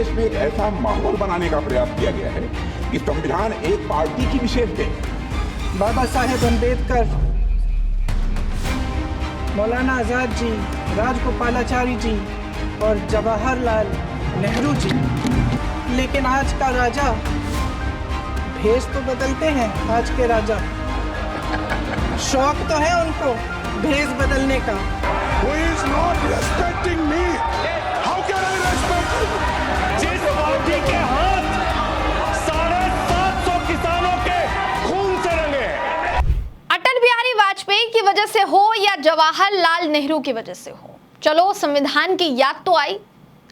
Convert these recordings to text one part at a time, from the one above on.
देश में एक ऐसा माहौल बनाने का प्रयास किया गया है कि संविधान एक पार्टी की विशेष देन है। बाबा साहेब अम्बेडकर, मौलाना आजाद जी, राजगोपालाचारी जी और जवाहरलाल नेहरू जी। लेकिन आज का राजा, भेष तो बदलते हैं आज के राजा। शौक तो है उनको भेष बदलने का। Who is not respecting me? How can I respect him? जिस पार्टी के हाथ 750 किसानों के खून से रंगे हैं। अटल बिहारी वाजपेयी की वजह से हो या जवाहरलाल नेहरू की वजह से हो, चलो संविधान की याद तो आई।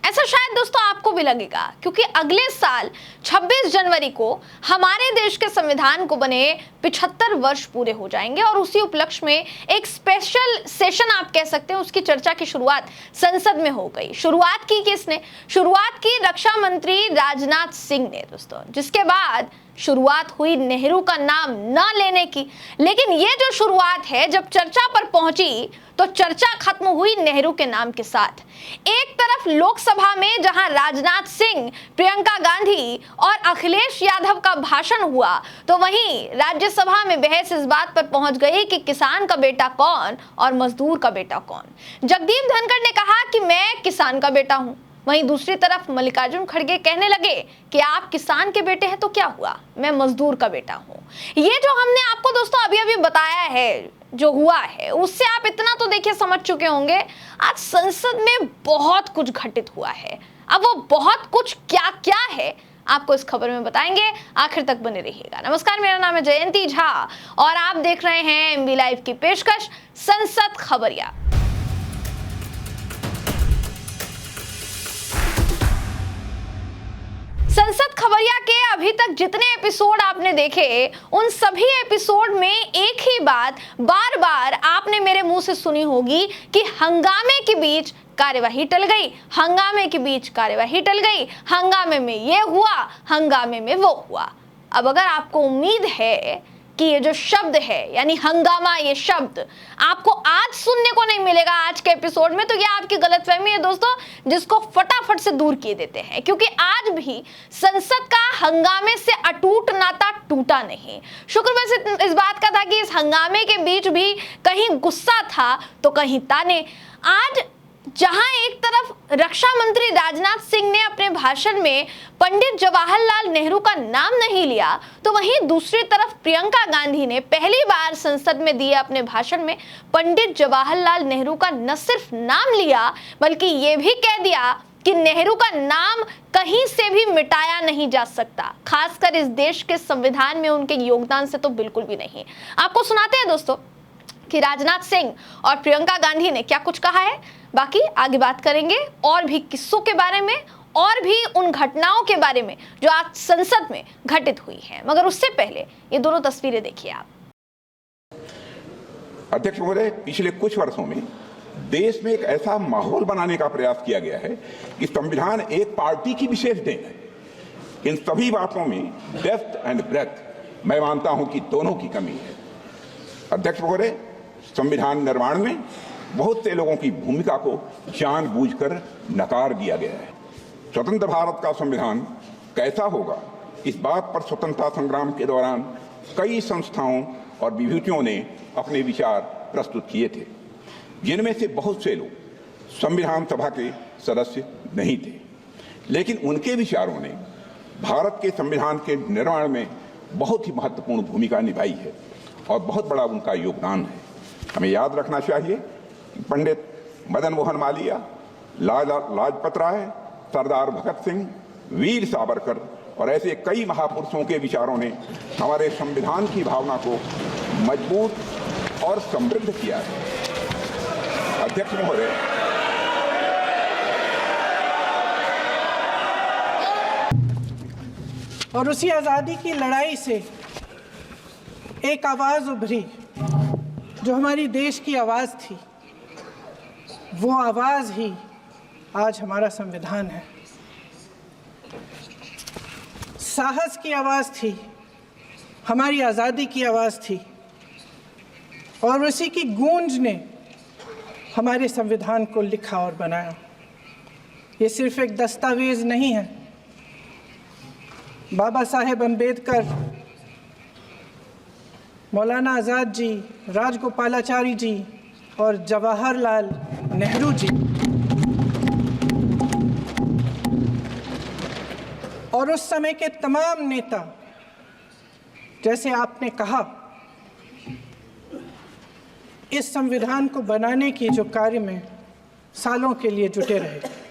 ऐसा शायद दोस्तों आपको भी लगेगा, क्योंकि अगले साल 26 जनवरी को हमारे देश के संविधान को बने 75 वर्ष पूरे हो जाएंगे और उसी उपलक्ष्य में एक स्पेशल सेशन आप कह सकते हैं, उसकी चर्चा की शुरुआत संसद में हो गई। शुरुआत की किसने? शुरुआत की रक्षा मंत्री राजनाथ सिंह ने दोस्तों, जिसके बाद शुरुआत हुई नेहरू का नाम न लेने की। लेकिन ये जो शुरुआत है, जब चर्चा पर पहुंची तो चर्चा खत्म हुई नेहरू के नाम के साथ। एक तरफ लोकसभा में जहां राजनाथ सिंह, प्रियंका गांधी और अखिलेश यादव का भाषण हुआ, तो वहीं राज्यसभा में बहस इस बात पर पहुंच गई कि किसान का बेटा कौन और मजदूर का बेटा कौन। जगदीप धनखड़ ने कहा कि मैं किसान का बेटा हूं, वहीं दूसरी तरफ मल्लिकार्जुन खड़गे कहने लगे कि आप किसान के बेटे हैं तो क्या हुआ, मैं मजदूर का बेटा हूं। ये जो हमने आपको दोस्तों अभी अभी बताया है, जो हुआ है, उससे आप इतना तो देखिए समझ चुके होंगे, आज संसद में बहुत कुछ घटित हुआ है। अब वो बहुत कुछ क्या क्या है, आपको इस खबर में बताएंगे, आखिर तक बने रहिएगा। नमस्कार, मेरा नाम है जयंती झा और आप देख रहे हैं एमबी लाइव की पेशकश संसद खबरिया। संसद खबरिया के अभी तक जितने एपिसोड आपने देखे, उन सभी एपिसोड में एक ही बात बार बार आपने मेरे मुंह से सुनी होगी कि हंगामे के बीच कार्यवाही टल गई, हंगामे के बीच कार्यवाही टल गई, हंगामे में ये हुआ, हंगामे में वो हुआ। अब अगर आपको उम्मीद है कि ये जो शब्द है यानी हंगामा, ये शब्द आपको आज सुनने को नहीं मिलेगा आज के एपिसोड में, तो ये आपकी गलतफहमी है दोस्तों, जिसको फटाफट से दूर किए देते हैं। क्योंकि आज भी संसद का हंगामे से अटूट नाता टूटा नहीं। शुक्र बस इस बात का था कि इस हंगामे के बीच भी कहीं गुस्सा था तो कहीं ताने। आज जहां एक तरफ रक्षा मंत्री राजनाथ सिंह ने अपने भाषण में पंडित जवाहरलाल नेहरू का नाम नहीं लिया, तो वहीं दूसरी तरफ प्रियंका गांधी ने पहली बार संसद में दिए अपने भाषण में पंडित जवाहरलाल नेहरू का न सिर्फ नाम लिया, बल्कि ये भी कह दिया कि नेहरू का नाम कहीं से भी मिटाया नहीं जा सकता, खासकर इस देश के संविधान में उनके योगदान से तो बिल्कुल भी नहीं। आपको सुनाते हैं दोस्तों कि राजनाथ सिंह और प्रियंका गांधी ने क्या कुछ कहा है। बाकी आगे बात करेंगे और भी किस्सों के बारे में और भी उन घटनाओं के बारे में जो आज संसद में घटित हुई हैं, मगर उससे पहले ये दोनों तस्वीरें देखिए आप। अध्यक्ष महोदय, पिछले कुछ वर्षों में देश में एक ऐसा माहौल बनाने का प्रयास किया गया है कि संविधान एक पार्टी की विशेष देन है। इन सभी बातों में डेप्थ एंड ब्रेथ मैं मानता हूं कि दोनों की कमी है। अध्यक्ष महोदय, संविधान निर्माण में बहुत से लोगों की भूमिका को जानबूझकर नकार दिया गया है। स्वतंत्र भारत का संविधान कैसा होगा, इस बात पर स्वतंत्रता संग्राम के दौरान कई संस्थाओं और विभूतियों ने अपने विचार प्रस्तुत किए थे, जिनमें से बहुत से लोग संविधान सभा के सदस्य नहीं थे, लेकिन उनके विचारों ने भारत के संविधान के निर्माण में बहुत ही महत्वपूर्ण भूमिका निभाई है और बहुत बड़ा उनका योगदान है। हमें याद रखना चाहिए कि पंडित मदन मोहन मालवीय, लाजपत राय, सरदार भगत सिंह, वीर सावरकर और ऐसे कई महापुरुषों के विचारों ने हमारे संविधान की भावना को मजबूत और समृद्ध किया है। अध्यक्ष महोदय, और उसी आज़ादी की लड़ाई से एक आवाज़ उभरी जो हमारी देश की आवाज़ थी। वो आवाज़ ही आज हमारा संविधान है। साहस की आवाज़ थी, हमारी आज़ादी की आवाज़ थी और उसी की गूंज ने हमारे संविधान को लिखा और बनाया। ये सिर्फ एक दस्तावेज नहीं है, बाबा साहेब अम्बेडकर, मौलाना आज़ाद जी, राजगोपालाचारी जी और जवाहरलाल नेहरू जी और उस समय के तमाम नेता, जैसे आपने कहा, इस संविधान को बनाने की जो कार्य में सालों के लिए जुटे रहे।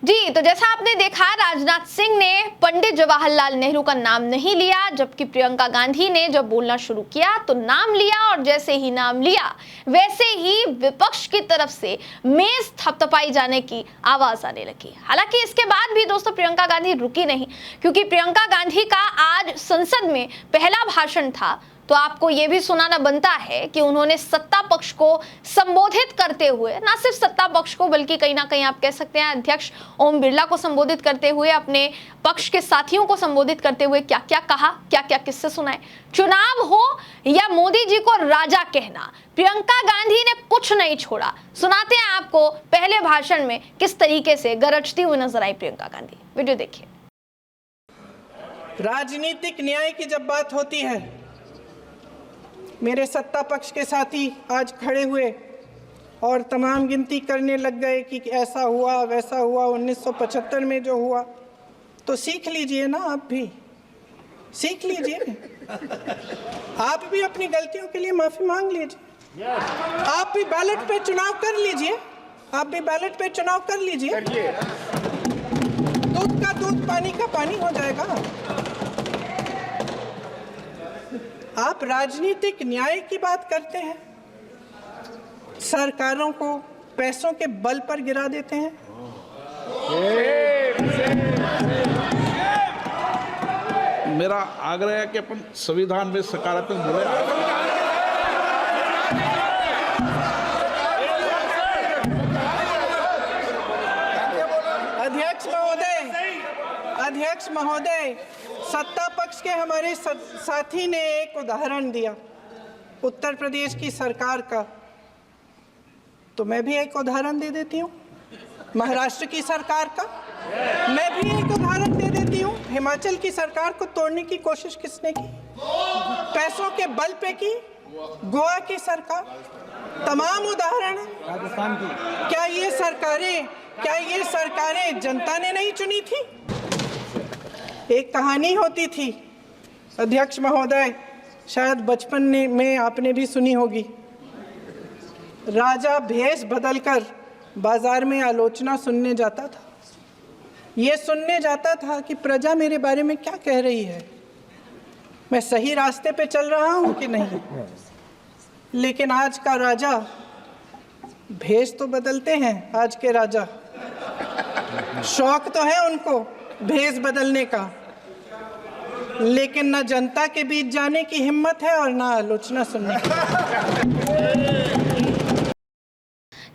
जी, तो जैसा आपने देखा, राजनाथ सिंह ने पंडित जवाहरलाल नेहरू का नाम नहीं लिया, जबकि प्रियंका गांधी ने जब बोलना शुरू किया तो नाम लिया, और जैसे ही नाम लिया वैसे ही विपक्ष की तरफ से मेज थपथपाई जाने की आवाज आने लगी। हालांकि इसके बाद भी दोस्तों प्रियंका गांधी रुकी नहीं, क्योंकि प्रियंका गांधी का आज संसद में पहला भाषण था, तो आपको यह भी सुनाना बनता है कि उन्होंने सत्ता पक्ष को संबोधित करते हुए, ना सिर्फ सत्ता पक्ष को बल्कि कहीं ना कहीं आप कह सकते हैं अध्यक्ष ओम बिरला को संबोधित करते हुए, अपने पक्ष के साथियों को संबोधित करते हुए क्या क्या कहा, क्या क्या किस्से सुनाए। चुनाव हो या मोदी जी को राजा कहना, प्रियंका गांधी ने कुछ नहीं छोड़ा। सुनाते हैं आपको पहले भाषण में किस तरीके से गरजती हुई नजर आई प्रियंका गांधी। वीडियो देखिए। राजनीतिक न्याय की जब बात होती है, मेरे सत्ता पक्ष के साथी आज खड़े हुए और तमाम गिनती करने लग गए कि ऐसा हुआ वैसा हुआ 1975 में जो हुआ, तो सीख लीजिए ना, आप भी सीख लीजिए, आप भी अपनी गलतियों के लिए माफी मांग लीजिए, आप भी बैलेट पे चुनाव कर लीजिए, आप भी बैलेट पे चुनाव कर लीजिए, दूध का दूध पानी का पानी हो जाएगा। आप राजनीतिक न्याय की बात करते हैं, सरकारों को पैसों के बल पर गिरा देते हैं। मेरा आग्रह है कि अपन संविधान में सकारात्मक बोले। अध्यक्ष महोदय, सत्ता पक्ष के हमारे साथी ने एक उदाहरण दिया उत्तर प्रदेश की सरकार का, तो मैं भी एक उदाहरण दे देती हूँ महाराष्ट्र की सरकार का, मैं भी एक उदाहरण दे देती हूँ हिमाचल की सरकार को तोड़ने की कोशिश किसने की, पैसों के बल पे की, गोवा की सरकार, तमाम उदाहरण है। राजस्थान की क्या ये सरकारें जनता ने नहीं चुनी थी? एक कहानी होती थी अध्यक्ष महोदय, शायद बचपन में आपने भी सुनी होगी। राजा भेष बदलकर बाजार में आलोचना सुनने जाता था। ये सुनने जाता था कि प्रजा मेरे बारे में क्या कह रही है, मैं सही रास्ते पे चल रहा हूँ कि नहीं। लेकिन आज का राजा, भेष तो बदलते हैं आज के राजा, शौक तो है उनको भेष बदलने का, लेकिन ना जनता के बीच जाने की हिम्मत है और ना आलोचना सुनने की।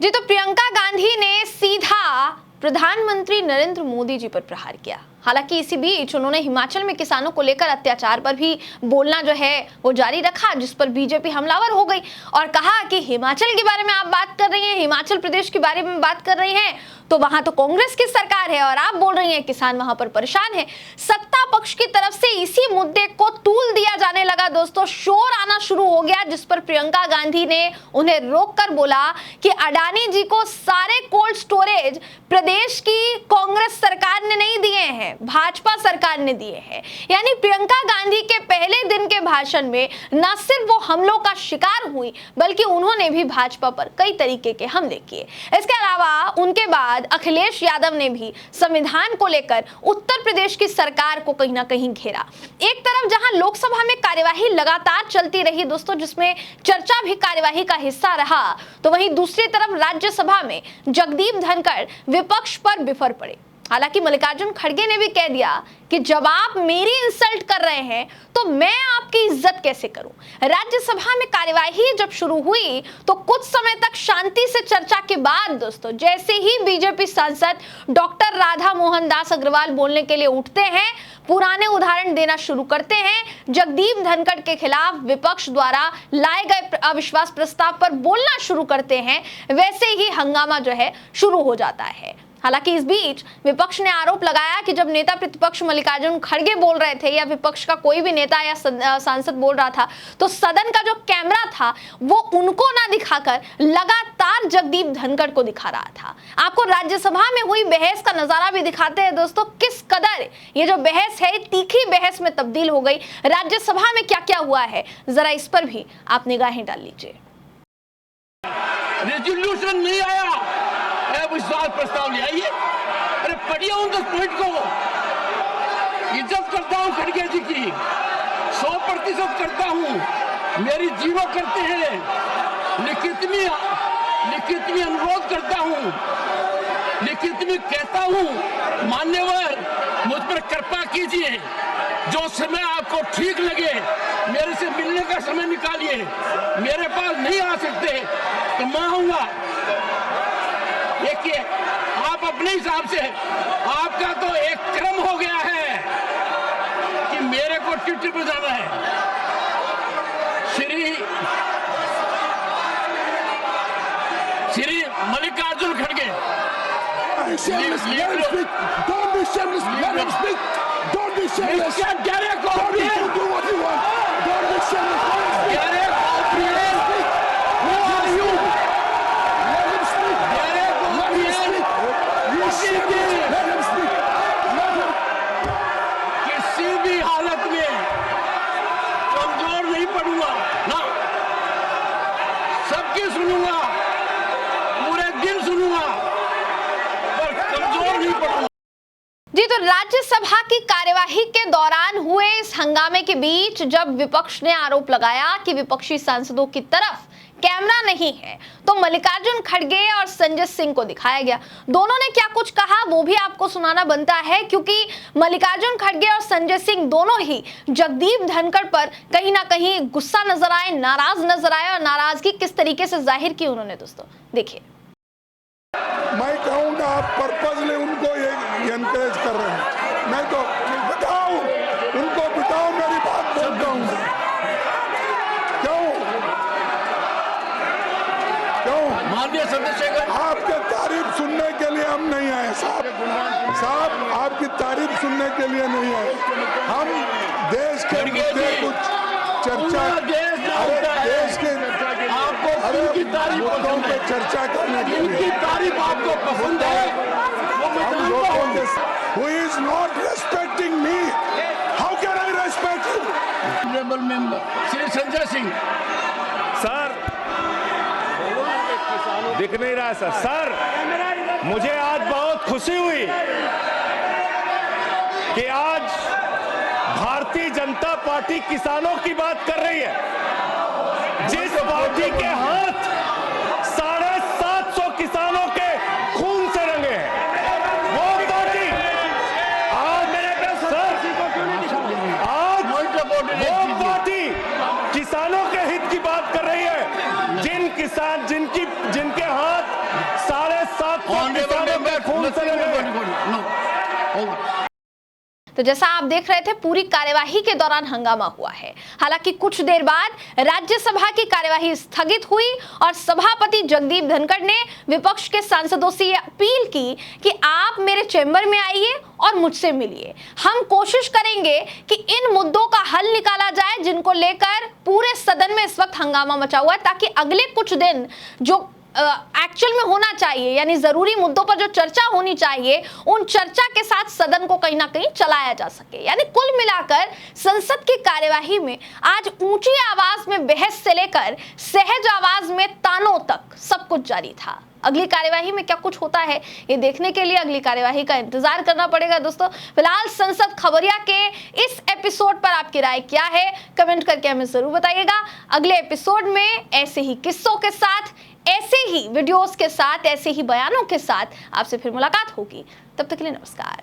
जी, तो प्रियंका गांधी ने सीधा प्रधानमंत्री नरेंद्र मोदी जी पर प्रहार किया। हालांकि इसी बीच उन्होंने हिमाचल में किसानों को लेकर अत्याचार पर भी बोलना जो है वो जारी रखा, जिस पर बीजेपी हमलावर हो गई और कहा कि हिमाचल के बारे में आप बात कर रही हैं, हिमाचल प्रदेश के बारे में बात कर रही हैं, तो वहां तो कांग्रेस की सरकार है और आप बोल रही हैं किसान वहां पर परेशान है। सत्ता पक्ष की तरफ से इसी मुद्दे को तूल दिया जाने लगा दोस्तों, शोर आना शुरू हो गया, जिस पर प्रियंका गांधी ने उन्हें रोककर बोला कि अडानी जी को सारे कोल्ड स्टोरेज प्रदेश की कांग्रेस सरकार ने नहीं दिए हैं, भाजपा सरकार ने दिए हैं। यानी प्रियंका गांधी के पहले दिन के भाषण में न सिर्फ वो हमलों का शिकार हुई, बल्कि उन्होंने भी भाजपा पर कई तरीके के हमले किए। इसके अलावा उनके बाद अखिलेश यादव ने भी संविधान को लेकर उत्तर प्रदेश की सरकार को कहीं ना कहीं घेरा। एक तरफ जहां लोकसभा में कार्यवाही लगातार चलती रही दोस्तों, जिसमें चर्चा भी कार्यवाही का हिस्सा रहा, तो वहीं दूसरी तरफ राज्यसभा में जगदीप धनखड़ विपक्ष पर बिफर पड़े। हालांकि मल्लिकार्जुन खड़गे ने भी कह दिया कि जब आप मेरी इंसल्ट कर रहे हैं तो मैं आपकी इज्जत कैसे करूं। राज्यसभा में कार्यवाही जब शुरू हुई तो कुछ समय तक शांति से चर्चा के बाद दोस्तों, जैसे ही बीजेपी सांसद डॉक्टर राधा मोहन दास अग्रवाल बोलने के लिए उठते हैं, पुराने उदाहरण देना शुरू करते हैं, जगदीप धनखड़ के खिलाफ विपक्ष द्वारा लाए गए अविश्वास प्रस्ताव पर बोलना शुरू करते हैं, वैसे ही हंगामा जो है शुरू हो जाता है। हालांकि इस बीच विपक्ष ने आरोप लगाया कि जब नेता प्रतिपक्ष मल्लिकार्जुन खड़गे बोल रहे थे या विपक्ष का कोई भी नेता या सांसद बोल रहा था तो सदन का जो कैमरा था वो उनको ना दिखाकर लगातार जगदीप धनखड़ को दिखा रहा था। आपको राज्यसभा में हुई बहस का नजारा भी दिखाते हैं दोस्तों, किस कदर ये जो बहस है तीखी बहस में तब्दील हो गई। राज्यसभा में क्या क्या हुआ है जरा इस पर भी आप निगाहें डाल लीजिए। रेजोल्यूशन नहीं आया, विश्वास प्रस्ताव ले आइए। अरे पढ़िए उन 10 पॉइंट को। इज्जत करता हूँ खड़गे जी की, 100% करता हूँ। मेरी जीरो करते हैं, लिखित में अनुरोध करता हूँ, लिखित में कहता हूँ मान्यवर मुझ पर कृपा कीजिए, जो समय आपको ठीक लगे मेरे से मिलने का समय निकालिए। मेरे पास नहीं आ सकते तो मैं आऊंगा। देखिए आप अपने हिसाब से, आपका तो एक क्रम हो गया है कि मेरे को चिट्ठी बजाना है। श्री मल्लिकार्जुन खड़गे, Don't be shameless. Let him speak. Don't be shameless. क्या कह रहे Don't do what you want. Don't be shameless. Let him speak. Let him speak. Let him speak. You shameless. Let him speak. Let him. किसी भी हालत में कमजोर नहीं पड़ूंगा ना, सबकी सुनूंगा, पूरे दिन सुनूंगा, पर कमजोर नहीं पड़ूंगा। जी तो राज्यसभा की कार्यवाही के दौरान हुए इस हंगामे के बीच जब विपक्ष ने आरोप लगाया कि विपक्षी सांसदों की तरफ कैमरा नहीं है तो मल्लिकार्जुन खड़गे और संजय सिंह को दिखाया गया। दोनों ने क्या कुछ कहा वो भी आपको सुनाना बनता है, क्योंकि मल्लिकार्जुन खड़गे और संजय सिंह दोनों ही जगदीप धनखड़ पर कहीं ना कहीं गुस्सा नजर आए, नाराज नजर आए और नाराजगी किस तरीके से जाहिर की उन्होंने। दोस्तों देखिए, मैं कहूंगा आप पर्पजली उनको ये एनकरेज कर रहे हैं। नहीं तो बिठाओ उनको, बिठाओ, मेरी बात बोलता हूँ। क्यों माननीय सदस्य, आपके तारीफ सुनने के लिए हम नहीं आए साहब, आपकी तारीफ सुनने के लिए नहीं आए हम। देश के मुद्दे कुछ चर्चा, देश के आपको तारीफ मुद्दों पे चर्चा करने के लिए तारीफ आपको पसंद है, हम लोगों के who is not respecting me, how can I respect you? Honorable member Shri Sanjay Singh. Sir दिख नहीं रहा है सर, मुझे आज बहुत खुशी हुई कि आज भारतीय जनता पार्टी किसानों की बात कर रही है। जिस पार्टी के हाथ 750 किसानों के खून से रंगे हैं, वो पार्टी आज वो पार्टी किसानों के हित की बात कर रही है। जिनके हाथ 750 किसानों के खून से रंगे हैं। तो जैसा आप देख रहे थे पूरी कार्यवाही के दौरान हंगामा हुआ है। हालांकि कुछ देर बाद राज्यसभा की कार्यवाही स्थगित हुई और सभापति जगदीप धनखड़ ने विपक्ष के सांसदों से यह अपील की कि आप मेरे चैम्बर में आइए और मुझसे मिलिए। हम कोशिश करेंगे कि इन मुद्दों का हल निकाला जाए जिनको लेकर पूरे सदन में इस वक्त हंगामा मचा हुआ है, ताकि अगले कुछ दिन जो एक्चुअल में होना चाहिए, यानी जरूरी मुद्दों पर जो चर्चा होनी चाहिए, उन चर्चा के साथ सदन को कहीं ना कहीं चलाया जा सके। यानी कुल मिलाकर संसद की कार्यवाही में आज ऊंची आवाज में बहस से लेकर सहज आवाज में तानों तक सब कुछ जारी था। अगली कार्यवाही में क्या कुछ होता है ये देखने के लिए अगली कार्यवाही का इंतजार करना पड़ेगा। दोस्तों फिलहाल संसद खबरिया के इस एपिसोड पर आपकी राय क्या है, कमेंट करके हमें जरूर बताइएगा। अगले एपिसोड में ऐसे ही किस्सों के साथ, ऐसे ही वीडियोस के साथ, ऐसे ही बयानों के साथ आपसे फिर मुलाकात होगी। तब तक के लिए नमस्कार।